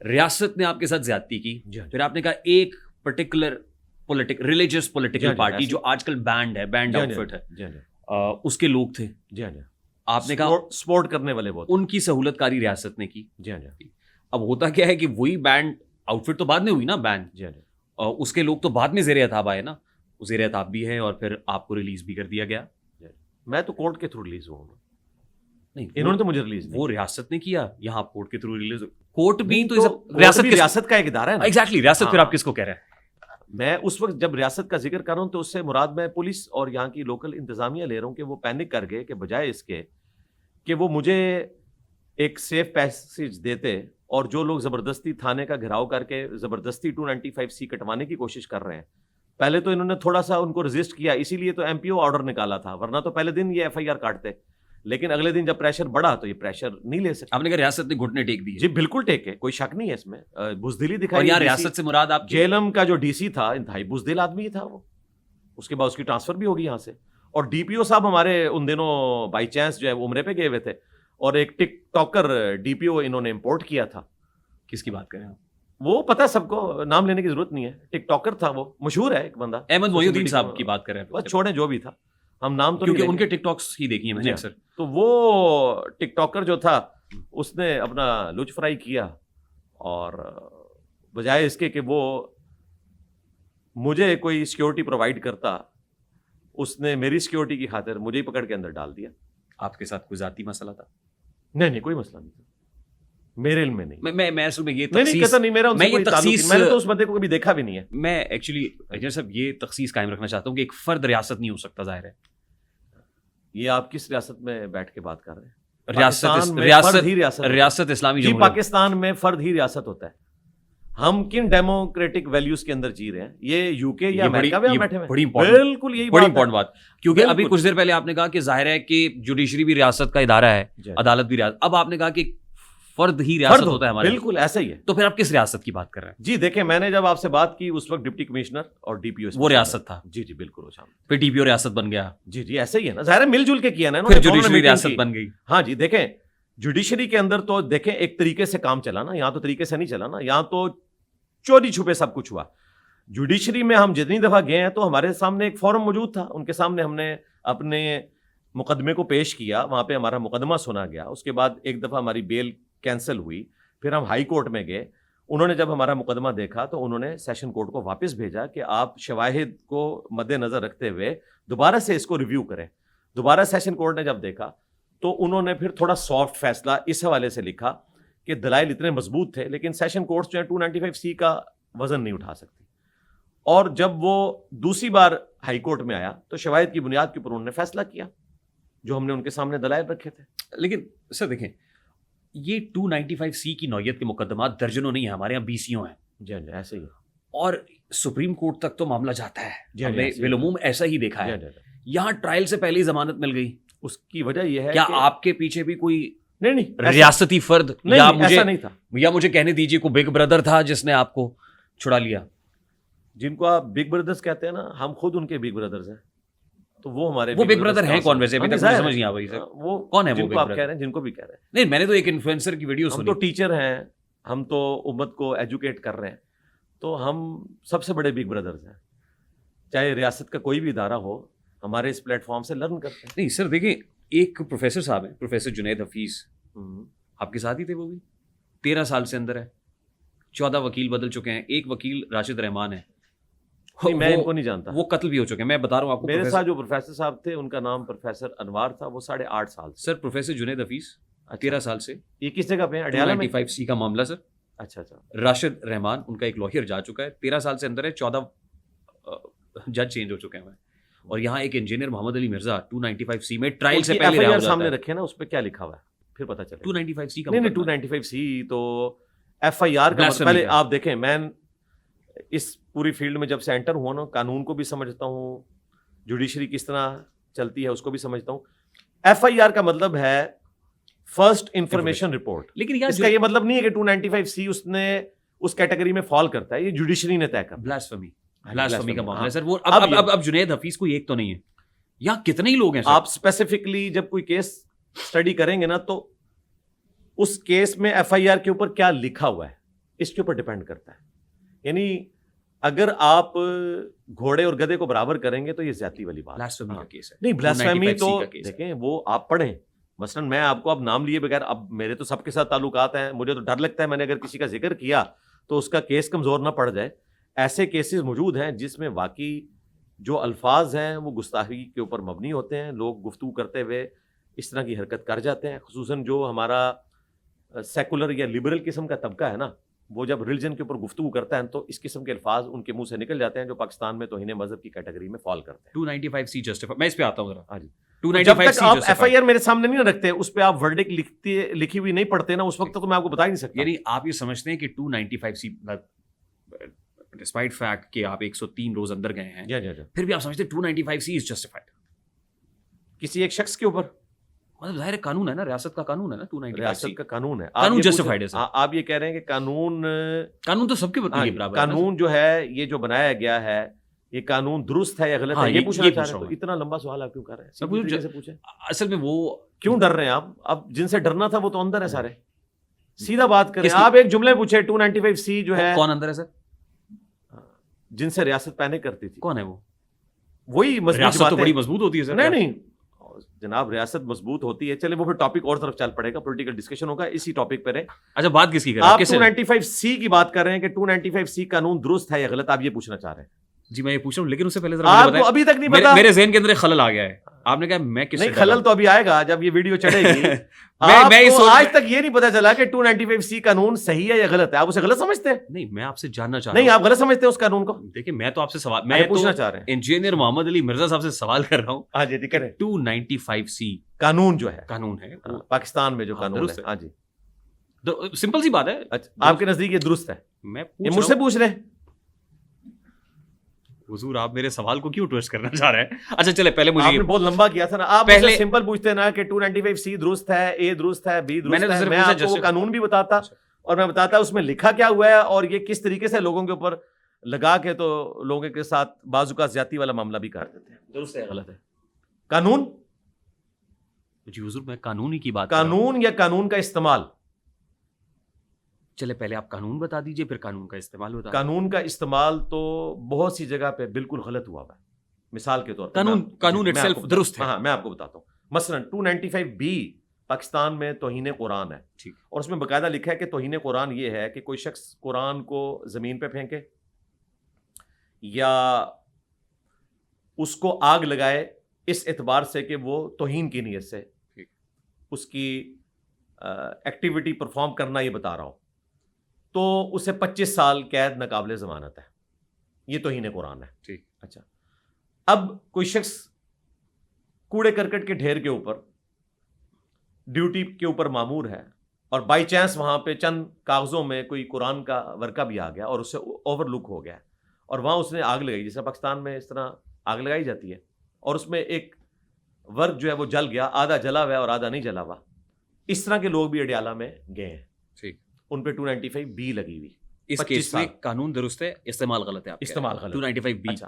ریاست نے آپ کے ساتھ زیادتی کی, پھر آپ نے کہا ایک پرٹیکولر ریلیجیس پولیٹیکل پارٹی جو آج کل بینڈ ہے, بینڈ آؤٹ فٹ ہے, اس کے لوگ تھے, آپ نے کہا سپورٹ کرنے والے بہت, ان کی سہولت کاری ریاست نے کی. اب ہوتا کیا ہے کہ وہی بینڈ آؤٹ فٹ تو بعد میں ہوئی نا بین, اس کے لوگ تو بعد میں زیر اعتاب آئے نا, زیر اعتاب بھی ہے اور پھر آپ کو ریلیز بھی کر دیا گیا. میں تو کورٹ کے تھرو ریلیز ہوا ہوں. نہیں, انہوں نے تو مجھے ریلیز, وہ ریاست نے کیا, یہاں کورٹ کے تھرو ریلیز. کورٹ بھی تو ریاست کا ایک ادارہ ہے نا. ایگزیکٹلی, ریاست پھر آپ کس کو کہہ رہے ہیں؟ میں اس وقت جب ریاست کا ذکر کر رہا ہوں تو اس سے مراد میں پولیس اور یہاں کی لوکل انتظامیہ لے رہا ہوں کہ وہ پینک کر گئے کہ بجائے اس کے کہ وہ مجھے ایک سیف پیسیج دیتے, اور جو لوگ زبردستی تھانے کا گھیراؤ کر کے زبردستی 295C کٹوانے کی کوشش کر رہے ہیں, پہلے تو انہوں نے تھوڑا سا ان کو ریزسٹ کیا, اسی لیے تو MPO آرڈر نکالا تھا, ورنہ تو پہلے دن یہ FIR کاٹتے, لیکن اگلے دن جب پریشر بڑھا تو یہ پریشر نہیں لے سکتے. آپ نے کہا ریاست نے گھٹنے ٹیک دیے. جی بالکل ٹیک ہے, کوئی شک نہیں ہے اس میں, بزدلی دکھائی. اور یہاں ریاست سے مراد آپ جیلم کا جو DC تھا انتہائی بزدل آدمی تھا وہ, اس کے بعد اس کی ٹرانسفر بھی ہوگی یہاں سے. اور DPO صاحب ہمارے ان دنوں بائی چانس جو ہے وہ عمرے پہ گئے ہوئے تھے, اور ایک ٹک ٹاکر DPO انہوں نے امپورٹ کیا تھا. کس کی بات کریں آپ؟ وہ پتہ سب کو, نام لینے کی ضرورت نہیں ہے, ٹک ٹاکر تھا, وہ مشہور ہے ایک بندہ, احمد محی الدین صاحب کی بات کر رہے ہیں. بس چھوڑیں جو بھی تھا, ہم نام تو کیونکہ ان کے ٹک ٹاکس ہی دیکھی ہیں میں نے اکثر. تو وہ ٹک ٹاکر جو تھا اس نے اپنا لچ فرائی کیا, اور بجائے اس کے کہ وہ مجھے کوئی سیکیورٹی پرووائڈ کرتا, اس نے میری سیکیورٹی کی خاطر مجھے ہی پکڑ کے اندر ڈال دیا. آپ کے ساتھ کوئی ذاتی مسئلہ تھا؟ نہیں, کوئی مسئلہ نہیں تھا میرے علم میں. نہیں, میں اصل میں یہ تخصیص نہیں, میرا ان سے کوئی تعلق نہیں, میں نے تو اس بندے کو کبھی دیکھا بھی نہیں ہے. میں ایکچولی اجر صاحب یہ تخصیص قائم رکھنا چاہتا ہوں کہ ایک فرد ریاست نہیں ہو سکتا. ظاہر ہے یہ آپ کس ریاست میں بیٹھ کے بات کر رہے ہیں؟ ریاست اسلامی جمہوریہ. پاکستان میں فرد ہی ریاست ہوتا ہے. ہم کن ڈیموکریٹک ویلیوز کے اندر جی رہے ہیں؟ یہ UK یا امریکہ میں بیٹھے ہوئے ہیں. بالکل یہی بڑی امپورٹنٹ بات, کیونکہ ابھی کچھ دیر پہلے آپ نے کہا کہ ظاہر ہے کہ جوڈیشری بھی ریاست کا ادارہ ہے, عدالت بھی ریاست. اب آپ نے کہا کہ فرد ہی ریاست ہوتا ہے ہمارے. بالکل ایسا ہی ہے. تو پھر آپ کس ریاست کی بات کر رہے ہیں؟ جی دیکھیں, میں نے جب آپ سے بات کی اس وقت ڈپٹی کمشنر اور DPO وہ ریاست تھا. جی بالکل, پھر DPO ریاست بن گیا. جی ایسا ہی ہے نا, ظاہر ہے مل جل کے کیا نا, پھر جوڈیشری ریاست بن گئی. ہاں جی, دیکھیں جوڈیشری کے اندر تو دیکھیں ایک طریقے سے کام چلا نا, یہاں تو طریقے سے نہیں چلا نا, یہاں تو چوری چھپے سب کچھ ہوا. جوڈیشری میں ہم جتنی دفعہ گئے ہیں تو ہمارے سامنے ایک فورم موجود تھا, ان کے سامنے ہم نے اپنے مقدمے کو پیش کیا, وہاں پہ ہمارا مقدمہ سنا گیا. اس کے بعد ایک دفعہ ہماری بیل کینسل ہوئی, پھر ہم ہائی کورٹ میں گئے. انہوں نے جب ہمارا مقدمہ دیکھا تو انہوں نے سیشن کورٹ کو واپس بھیجا کہ آپ شواہد کو مد نظر رکھتے ہوئے دوبارہ سے اس کو ریویو کریں. دوبارہ سیشن کورٹ نے جب دیکھا تو انہوں نے پھر تھوڑا سافٹ فیصلہ اس حوالے سے لکھا کہ دلائل اتنے مضبوط تھے, لیکن سیشن کورٹ جو ہے 295C کا وزن نہیں اٹھا سکتی. اور جب وہ دوسری بار ہائی کورٹ میں آیا تو شواہد کی بنیاد کے اوپر انہوں نے فیصلہ کیا جو ہم نے ان کے سامنے دلائل رکھے تھے. لیکن سر دیکھیں, یہ 295C کی نوعیت کے مقدمات درجنوں نہیں ہیں, ہمارے یہاں 20 ہیں. جی ایسے ہی, اور سپریم کورٹ تک تو معاملہ جاتا ہے, ہم نے بالعموم ایسا ہی دیکھا ہے. یہاں ٹرائل سے پہلے ہی ضمانت مل گئی. اس کی وجہ یہ ہے کیا آپ کے پیچھے بھی کوئی نہیں ریاستی فرد ایسا نہیں تھا, یا مجھے کہنے دیجیے کوئی بگ بردر تھا جس نے آپ کو چھڑا لیا؟ جن کو آپ بگ بردرز کہتے ہیں نا, ہم خود ان کے بگ بردرز ہیں. تو وہ ہمارے وہ بگ بردر ہیں کون ویسے؟ ابھی تک مجھے سمجھ نہیں آ رہی سر, وہ کون ہے وہ آپ کہہ رہے ہیں, جن کو بھی کہہ رہے ہیں. نہیں, میں نے تو ایک انفلوئنسر کی ویڈیو سنی. ہم تو ٹیچر ہیں, ہم تو امت کو ایجوکیٹ کر رہے ہیں, تو ہم سب سے بڑے بگ بردرز ہیں. چاہے ریاست کا کوئی بھی ادارہ ہو, ہمارے اس پلیٹ فارم سے لرن کرتے ہیں. نہیں سر دیکھیں, ایک پروفیسر صاحب ہیں, پروفیسر جنید حفیظ, آپ کے ساتھ ہی تھے. وہ بھی 13 سال سے اندر ہے, 14 وکیل بدل چکے ہیں. ایک وکیل راشد رحمان ہے, میں ان کو نہیں جانتا, وہ قتل بھی ہو چکے ہیں. میں بتا رہا ہوں آپ کو, میرے ساتھ جو پروفیسر صاحب تھے ان کا نام پروفیسر انوار تھا, وہ 8.5 سال. سر پروفیسر جنید حفیظ 13 سال سے. یہ کس جگہ پہ ہیں؟ اڈیالہ میں. 295C کا معاملہ سر. اچھا. راشد رحمان ان کا ایک لوئر جا چکا ہے, 13 سال سے اندر ہے, 14 جج چینج ہو چکے ہیں. اور یہاں ایک انجینئر محمد علی مرزا 295C میں ٹرائل سے پہلے رہا سامنے رکھے نا, اس پہ کیا لکھا ہوا ہے پھر پتہ چلے. 295C کا نہیں 295C تو FIR کا. پہلے آپ دیکھیں, میں اس پوری فیلڈ میں جب سے انٹر ہوا نا, قانون کو بھی سمجھتا ہوں, جوڈیشری کس طرح چلتی ہے اس کو بھی سمجھتا ہوں. FIR کا مطلب ہے فرسٹ انفارمیشن رپورٹ. لیکن اس کا یہ مطلب نہیں ہے کہ 295C اس نے اس کیٹیگری میں فال کرتا ہے, یہ جوڈیشری نے طے کرا. بلاسفمی کا معاملہ ہے سر. وہ اب جنید حفیظ کوئی ایک تو نہیں ہے, یہاں کتنے ہی لوگ ہیں. آپ اسپیسیفکلی جب کوئی کیس اسٹڈی کریں گے نا, تو اس کیس میں FIR کے اوپر کیا لکھا ہوا ہے اس کے اوپر ڈپینڈ کرتا ہے. یعنی اگر آپ گھوڑے اور گدھے کو برابر کریں گے تو یہ زیادتی والی بات بلاسفیمی کا کیس ہے. نہیں. بلاسفیمی تو 295C کا کیس ہے. دیکھیں وہ آپ پڑھیں. مثلاً میں آپ کو اب نام لیے بغیر, اب میرے تو سب کے ساتھ تعلقات ہیں, مجھے تو ڈر لگتا ہے میں نے اگر کسی کا ذکر کیا تو اس کا کیس کمزور نہ پڑ جائے. ایسے کیسز موجود ہیں جس میں واقعی جو الفاظ ہیں وہ گستاخی کے اوپر مبنی ہوتے ہیں, لوگ گفتگو کرتے ہوئے اس طرح کی حرکت کر جاتے ہیں. خصوصاً جو ہمارا سیکولر یا لبرل قسم کا طبقہ ہے نا, وہ جب ریلیجن کے اوپر گفتگو کرتا ہے تو اس قسم کے الفاظ ان کے منہ سے نکل جاتے ہیں جو پاکستان میں توہین مذہب کی کیٹیگری میں فال کرتے ہیں. 295C justify. میں اس پہ آتا ہوں ذرا. ہاں جی. 295C جب تک آپ justify. FIR میرے سامنے نہیں رکھتے, اس پہ آپ ورڈک لکھی ہوئی نہیں پڑھتے نا, اس وقت تو میں آپ کو بتا ہی نہیں سکتا. یعنی آپ یہ سمجھتے ہیں کہ 295C ڈسپائٹ فیکٹ کہ آپ 103 روز اندر گئے ہیں, پھر بھی آپ سمجھتے ہیں 295C از جسٹیفائڈ کسی ایک شخص کے اوپر؟ مطلب ظاہر قانون ہے نا, ریاست کا قانون ہے نا 295C. ریاست کا قانون ہے, قانون جسٹیفائڈ ہے سر. آپ یہ کہہ رہے ہیں کہ قانون تو سب کے برابر. قانون جو ہے یہ جو بنایا گیا ہے یہ قانون درست ہے یا غلط ہے, یہ پوچھنا چاہ رہے ہیں. تو اتنا لمبا سوال آپ کیوں کر رہے ہیں؟ اصل میں وہ کیوں ڈر رہے ہیں آپ؟ اب جن سے ڈرنا تھا وہ تو اندر ہے سارے. سیدھا بات کریں. آپ ایک جملے پوچھے 295C جو ہے کون اندر ہے سر؟ جن سے ریاست پینک کرتی تھی. کون ہے وہ؟ وہی ریاست تو بڑی مضبوط ہوتی ہے سر. نہیں جناب, ریاست مضبوط ہوتی ہے. چلے وہ پھر ٹاپک اور طرف چل پڑے گا, پولیٹیکل ڈسکشن ہوگا, اسی ٹاپک پہ رہے. اچھا بات کس کی کر رہے ہیں؟ آپ 295C کی بات کر رہے ہیں کہ 295C قانون درست ہے یا غلط, آپ یہ پوچھنا چاہ رہے ہیں. جی میں یہ پوچھ رہا ہوں, لیکن اس سے پہلے ذرا آپ کو ابھی تک نہیں پتا. میرے ذہن کے اندر خلل آ گیا ہے. آپ نے کہا میں کس سے نہیں, خلل تو ابھی آئے گا جب یہ ویڈیو چڑھے گی. آج تک یہ نہیں پتا چلا کہ 295C قانون صحیح ہے یا غلط ہے. آپ اسے غلط سمجھتے ہیں؟ نہیں, میں آپ سے جاننا چاہ رہا ہوں. نہیں, آپ غلط سمجھتے ہیں اس قانون کو. دیکھیں میں تو آپ سے سوال میں پوچھنا چاہ رہے ہیں. انجینئر محمد علی مرزا صاحب سے سوال کر رہا ہوں. ہاں جی کریں. 295C قانون جو ہے, قانون ہے پاکستان میں جو قانون ہے, ہاں جی سمپل سی بات ہے. آپ کے نزدیک یہ درست ہے؟ میں مجھ سے پوچھ رہے ہیں. حضور آپ میرے سوال کو کیوں ٹویسٹ کرنا چاہ رہے ہیں؟ اچھا چلے پہلے مجھے آپ نے بہت لمبا کیا تھا نا. آپ پہلے سمپل پوچھتے نا کہ 295C درست ہے, A درست ہے, B درست ہے. میں آپ کو قانون بھی بتاتا اور میں بتاتا اس میں لکھا کیا ہوا ہے اور یہ کس طریقے سے لوگوں کے اوپر لگا کے تو لوگوں کے ساتھ بازو کا زیادتی والا معاملہ بھی کر دیتے ہیں. درست ہے غلط ہے قانون؟ جی حضور میں قانون ہی کی بات. قانون یا قانون کا استعمال؟ چلے پہلے آپ قانون بتا دیجئے پھر قانون کا استعمال بتا. قانون کا استعمال تو بہت سی جگہ پہ بالکل غلط ہوا ہے. مثال کے طور پر قانون اٹسیلف درست ہے. ہاں میں آپ کو بتاتا ہوں. مثلا 295B پاکستان میں توہین قرآن ہے, اور اس میں باقاعدہ لکھا ہے کہ توہین قرآن یہ ہے کہ کوئی شخص قرآن کو زمین پہ پھینکے یا اس کو آگ لگائے اس اعتبار سے کہ وہ توہین کی نیت سے اس کی ایکٹیویٹی پرفارم کرنا, یہ بتا رہا ہوں, تو اسے 25 سال قید ناقابل ضمانت ہے. یہ توہین قرآن ہے. ٹھیک. اچھا, اب کوئی شخص کوڑے کرکٹ کے ڈھیر کے اوپر ڈیوٹی کے اوپر مامور ہے اور بائی چانس وہاں پہ چند کاغذوں میں کوئی قرآن کا ورقہ بھی آ گیا اور اسے اوور لک ہو گیا اور وہاں اس نے آگ لگائی, جیسے پاکستان میں اس طرح آگ لگائی جاتی ہے, اور اس میں ایک ورق جو ہے وہ جل گیا, آدھا جلا ہوا ہے اور آدھا نہیں جلا ہوا. اس طرح کے لوگ بھی اڈیالہ میں گئے ہیں. ٹھیک. ان پہ 295B لگی ہوئی. اس کیس میں قانون درست ہے, استعمال غلط ہے. استعمال غلط. 295B. اچھا